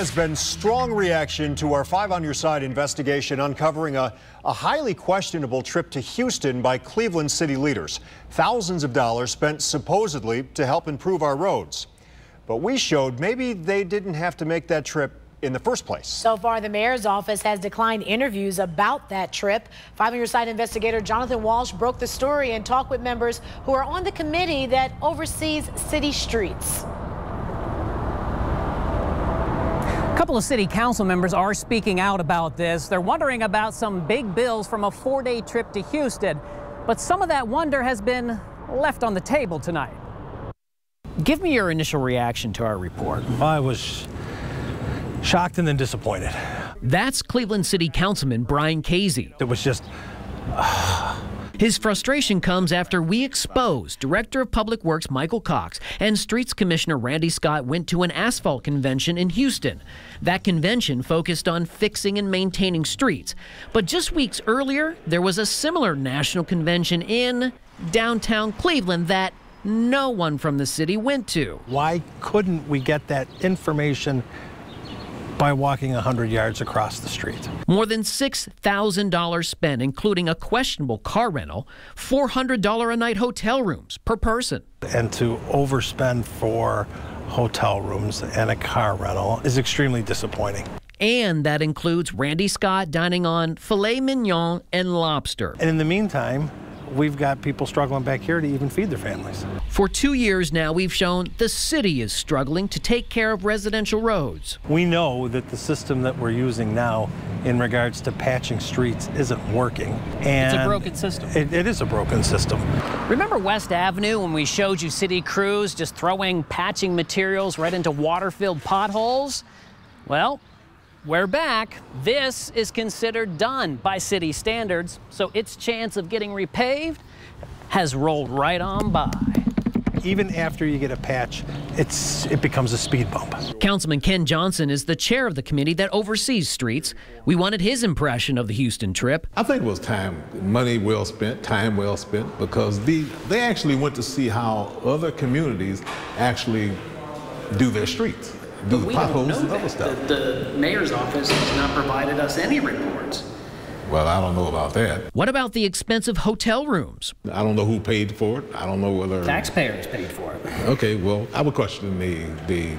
Has been strong reaction to our 5 on Your Side investigation uncovering a highly questionable trip to Houston by Cleveland city leaders. Thousands of dollars spent supposedly to help improve our roads. But we showed maybe they didn't have to make that trip in the first place. So far, the mayor's office has declined interviews about that trip. 5 on Your Side investigator Jonathan Walsh broke the story and talked with members who are on the committee that oversees city streets. A couple of city council members are speaking out about this. They're wondering about some big bills from a 4-day trip to Houston. But some of that wonder has been left on the table tonight. Give me your initial reaction to our report. I was shocked and then disappointed. That's Cleveland City Councilman Brian Casey. It was just... His frustration comes after we exposed Director of Public Works Michael Cox and Streets Commissioner Randy Scott went to an asphalt convention in Houston. That convention focused on fixing and maintaining streets. But just weeks earlier, there was a similar national convention in downtown Cleveland that no one from the city went to. Why couldn't we get that information by walking 100 yards across the street? More than $6,000 spent, including a questionable car rental, $400 a night hotel rooms per person. And to overspend for hotel rooms and a car rental is extremely disappointing. And that includes Randy Scott dining on filet mignon and lobster. And in the meantime, we've got people struggling back here to even feed their families. For 2 years now, we've shown the city is struggling to take care of residential roads. We know that the system that we're using now in regards to patching streets isn't working. And it's a broken system. It is a broken system. Remember West Avenue when we showed you city crews just throwing patching materials right into water-filled potholes? Well, we're back. This is considered done by city standards, so its chance of getting repaved has rolled right on by. Even after you get a patch, it becomes a speed bump. Councilman Ken Johnson is the chair of the committee that oversees streets. We wanted his impression of the Houston trip. I think it was money well spent, time well spent, because they actually went to see how other communities actually do their streets. Do the potholes and other stuff. The mayor's office has not provided us any reports. Well, I don't know about that. What about the expensive hotel rooms? I don't know who paid for it. I don't know whether... Taxpayers paid for it. Okay, well, I would question the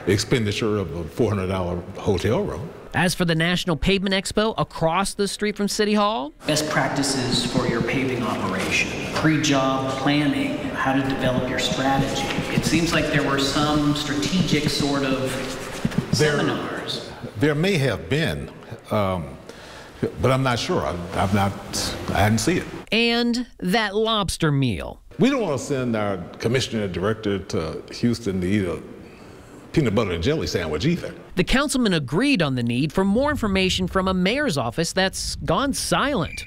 expenditure of a $400 hotel room. As for the National Pavement Expo across the street from City Hall? Best practices for your paving operation, pre-job planning, how to develop your strategy. It seems like there were some strategic sort of seminars. There may have been, but I'm not sure. I hadn't seen it. And that lobster meal. We don't want to send our commissioner director to Houston to eat a peanut butter and jelly sandwich either. The councilman agreed on the need for more information from a mayor's office that's gone silent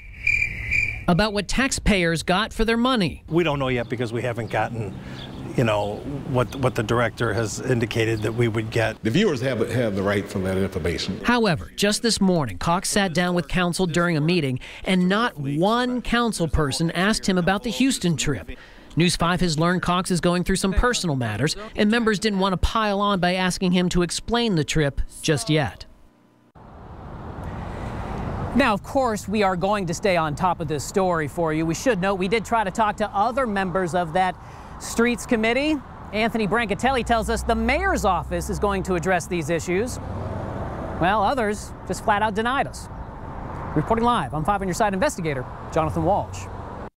about what taxpayers got for their money. We don't know yet because we haven't gotten, you know, what the director has indicated that we would get. The viewers have the right from that information. However, just this morning, Cox sat down with council during a meeting, and not one council person asked him about the Houston trip. News 5 has learned Cox is going through some personal matters, and members didn't want to pile on by asking him to explain the trip just yet. Now, of course, we are going to stay on top of this story for you. We should note we did try to talk to other members of that Streets Committee. Anthony Brancatelli tells us the mayor's office is going to address these issues. Well, others just flat out denied us. Reporting live, I'm 5 on Your Side investigator Jonathan Walsh.